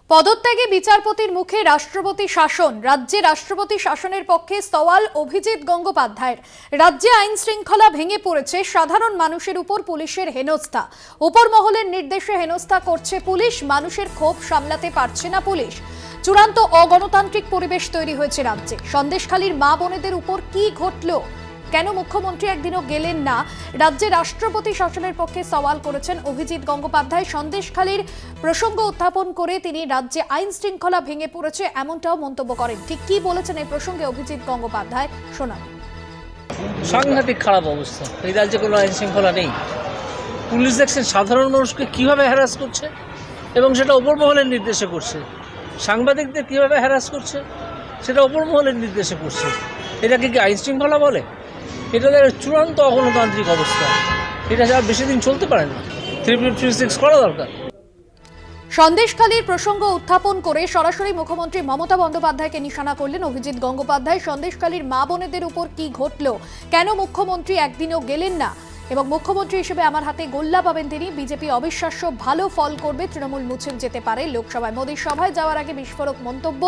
পদত্যাগে বিচারপতির মুখে রাষ্ট্রপতি শাসন। রাজ্যে রাষ্ট্রপতি শাসনের পক্ষে সওয়াল অভিজিৎ গঙ্গোপাধ্যায়ের। রাজ্যে আইন শৃঙ্খলা ভেঙে পড়েছে, সাধারণ মানুষের উপর পুলিশের হেনস্থা। উপর মহলের নির্দেশে হেনস্থা করছে পুলিশ, মানুষের ক্ষোভ সামলাতে পারছে না পুলিশ। চূড়ান্ত অগণতান্ত্রিক পরিবেশ তৈরি হয়েছে রাজ্যে। সন্দেশখালীর মা বোনেদের উপর কি ঘটলো, কেন মুখ্যমন্ত্রী একদিনও গেলেন না? রাজ্যে রাষ্ট্রপতি শাসনের পক্ষে সওয়াল করেছেন অভিজিৎ গঙ্গোপাধ্যায়। সন্দেশখালীর প্রসঙ্গ উত্থাপন করে তিনি রাজ্যে আইন শৃঙ্খলা ভেঙে পড়েছে এমনটাও মন্তব্য করেন। ঠিক কি বলেছেন এই প্রসঙ্গে অভিজিৎ গঙ্গোপাধ্যায়, শোনান। সাংঘাতিক খারাপ অবস্থা, এই রাজ্যে কোনো আইন শৃঙ্খলা নেই। পুলিশ দেখছেন সাধারণ মানুষকে কিভাবে হ্যারাস করছে এবং সেটা ওপর মহলের নির্দেশে করছে। সাংবাদিকদের কিভাবে হ্যারাস করছে সেটা ওপর মহলের নির্দেশে করছে। এটাকে কি আইন শৃঙ্খলা বলে? এটা চূড়ান্ত অগণতান্ত্রিক অবস্থা। এটা আর বেশি দিন চলতে পারে না। 356 করা দরকার। সন্দেশখালীর প্রসঙ্গ উত্থাপন করে সরাসরি মুখ্যমন্ত্রী মমতা বন্দ্যোপাধ্যায়কে নিশানা করলেন অভিজিৎ গঙ্গোপাধ্যায়। সন্দেশখালীর মা বোনেদের উপর কি ঘটল, কেন মুখ্যমন্ত্রী একদিনও গেলেন না, এবং মুখ্যমন্ত্রী হিসেবে আমার হাতে গোল্লা পাবেন তিনি। বিজেপি অবিশ্বাস্য ভালো ফল করবে, তৃণমূল মুছে যেতে পারে লোকসভায়। মোদীর সভায় যাওয়ার আগে বিস্ফোরক মন্তব্য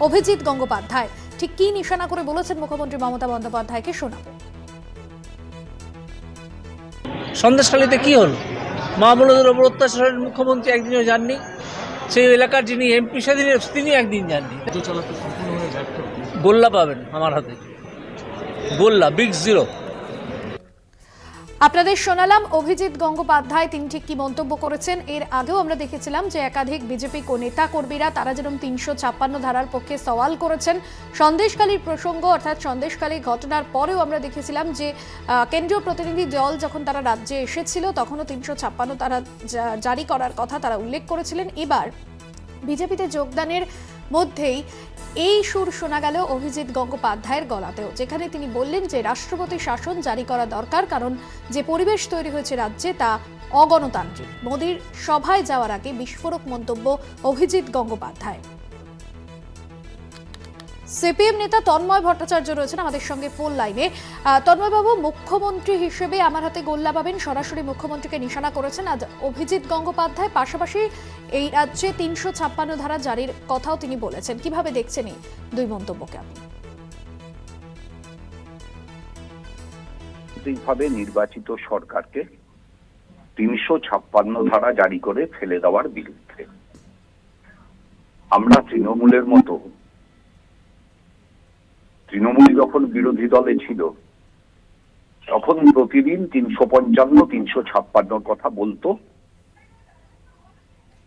অভিজিৎ গঙ্গোপাধ্যায়। ঠিক কি নিশানা করে বলেছেন মুখ্যমন্ত্রী মমতা বন্দ্যোপাধ্যায়কে, শোনাবো। সন্দেশখালীতে কি হল? মা বোনদের ওপর অত্যাচারের মুখ্যমন্ত্রী একদিনও যাননি। সেই এলাকার যিনি এমপি সেদিন তিনি একদিন যাননি। গোল্লা পাবেন আমার হাতে, গোল্লা, বিগ জিরো। আপনাদের শোনালাম অভিজিৎ গঙ্গোপাধ্যায় তিনি ঠিক কি মন্তব্য করেছেন। এর আগেও আমরা দেখেছিলাম যে একাধিক বিজেপি নেতা কর্মীরা তারা যেরকম 356 ধারার পক্ষে সওয়াল করেছেন। সন্দেশখালীর প্রসঙ্গ অর্থাৎ সন্দেশখালীর ঘটনার পরেও আমরা দেখেছিলাম যে কেন্দ্রীয় প্রতিনিধি দল যখন তারা রাজ্যে এসেছিল তখনও 356 ধারা জারি করার কথা তারা উল্লেখ করেছিলেন। এবার বিজেপিতে যোগদানের মধ্যেই এই সুর শোনা গেল অভিজিৎ গঙ্গোপাধ্যায়ের গলাতেও, যেখানে তিনি বললেন যে রাষ্ট্রপতি শাসন জারি করা দরকার, কারণ যে পরিবেশ তৈরি হয়েছে রাজ্যে তা অগণতান্ত্রিক। মোদীর সভায় যাওয়ার আগে বিস্ফোরক মন্তব্য অভিজিৎ গঙ্গোপাধ্যায়। সিপিএম নেতা তন্ময় ভট্টাচার্য রয়েছেন আমাদের সঙ্গে ফোন লাইনে। তন্ময়বাবু, মুখ্যমন্ত্রী হিসেবে আমার হাতে গোল্লা পাবেন, সরাসরি মুখ্যমন্ত্রীকে নিশানা করেছেন আজ অভিজিৎ গঙ্গোপাধ্যায়। পাশাপাশি এই রাজ্যে 356 ধারা জারির কথাও তিনি বলেছেন। কিভাবে দেখছেন এই দুই মন্তব্যকে আপনি? ভাবে নির্বাচিত সরকারকে 356 ধারা জারি করে ফেলে দেওয়ার বিরুদ্ধে আমরা তৃণমূলের মতো, তৃণমূল যখন বিরোধী দলে ছিল তখন প্রতিদিন 355 356 কথা বলতো,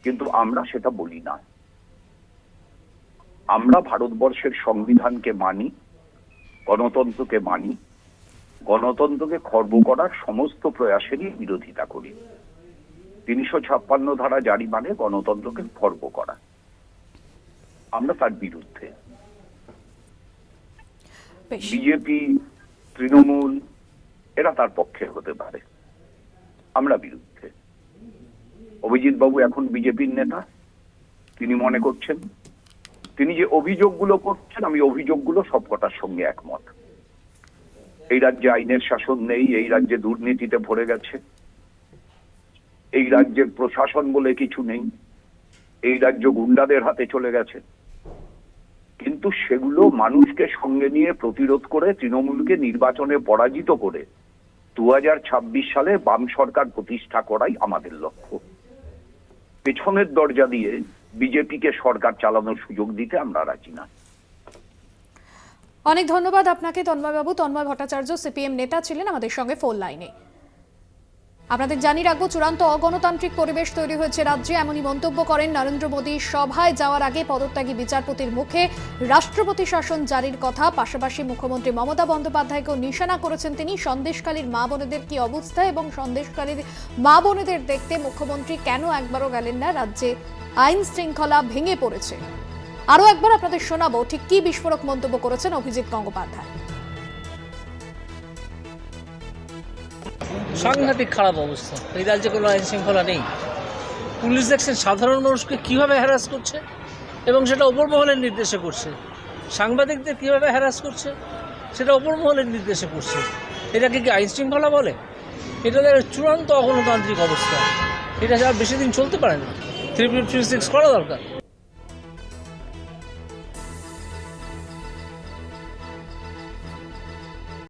কিন্তু আমরা সেটা বলি না। আমরা ভারতবর্ষের সংবিধানকে মানি, গণতন্ত্রকে মানি, গণতন্ত্রকে খর্ব করার সমস্ত প্রয়াসেরই বিরোধিতা করি। 356 ধারা জারি মানে গণতন্ত্রকে খর্ব করা, আমরা তার বিরুদ্ধে। বিজেপি, তৃণমূল এরা তার পক্ষে হতে পারে, আমরা বিরুদ্ধে। অভিজিৎ বাবু এখন বিজেপির নেতা, তিনি মনে করছেন, তিনি যে অভিযোগগুলো করছেন আমি অভিযোগগুলো সবকটার সঙ্গে একমত। এই রাজ্যে আইনের শাসন নেই, এই রাজ্যে দুর্নীতিতে ভরে গেছে, এই রাজ্যের প্রশাসন বলে কিছু নেই, এই রাজ্য গুন্ডাদের হাতে চলে গেছে। কিন্তু সেগুলো মানুষকে সঙ্গে নিয়ে প্রতিরোধ করে তৃণমূলকে নির্বাচনে পরাজিত করে 2026 সালে বাম সরকার প্রতিষ্ঠা করাই আমাদের লক্ষ্য। পেছনের দরজা দিয়ে বিজেপিকে সরকার চালানোর সুযোগ দিতে আমরা রাজি না। অনেক ধন্যবাদ আপনাকে তন্ময়বাবু। তন্ময় ভট্টাচার্য সিপিএম নেতা ছিলেন আমাদের সঙ্গে ফোন লাইনে। আপনাদের জানিয়ে রাখবো, চূড়ান্ত অগণতান্ত্রিক পরিবেশ তৈরি হয়েছে রাজ্যে, এমনই মন্তব্য করেন নরেন্দ্র মোদী সভায় যাওয়ার আগে পদত্যাগী বিচারপতির মুখে রাষ্ট্রপতি শাসন জারির কথা। পাশাপাশি মুখ্যমন্ত্রী মমতা বন্দ্যোপাধ্যায়কেও নিশানা করেছেন তিনি। সন্দেশখালীর মা বোনেদের কি অবস্থা এবং সন্দেশখালীর মা বোনেদের দেখতে মুখ্যমন্ত্রী কেন একবারও গেলেন না? রাজ্যে আইন শৃঙ্খলা ভেঙে পড়েছে। আরো একবার আপনাদের শোনাবো ঠিক কি বিস্ফোরক মন্তব্য করেছেন অভিজিৎ গঙ্গোপাধ্যায়। সাংঘাতিক খারাপ অবস্থা, এই রাজ্যে কোনো আইন শৃঙ্খলা নেই। পুলিশ দেখছেন সাধারণ মানুষকে কিভাবে হ্যারাস করছে এবং সেটা ওপর মহলের নির্দেশে করছে। সাংবাদিকদের কিভাবে হ্যারাস করছে সেটা ওপর মহলের নির্দেশে করছে। এটাকে কি আইন শৃঙ্খলা বলে? এটা চূড়ান্ত অগণতান্ত্রিক অবস্থা। এটা আর বেশি দিন চলতে পারে না। 356 করা দরকার।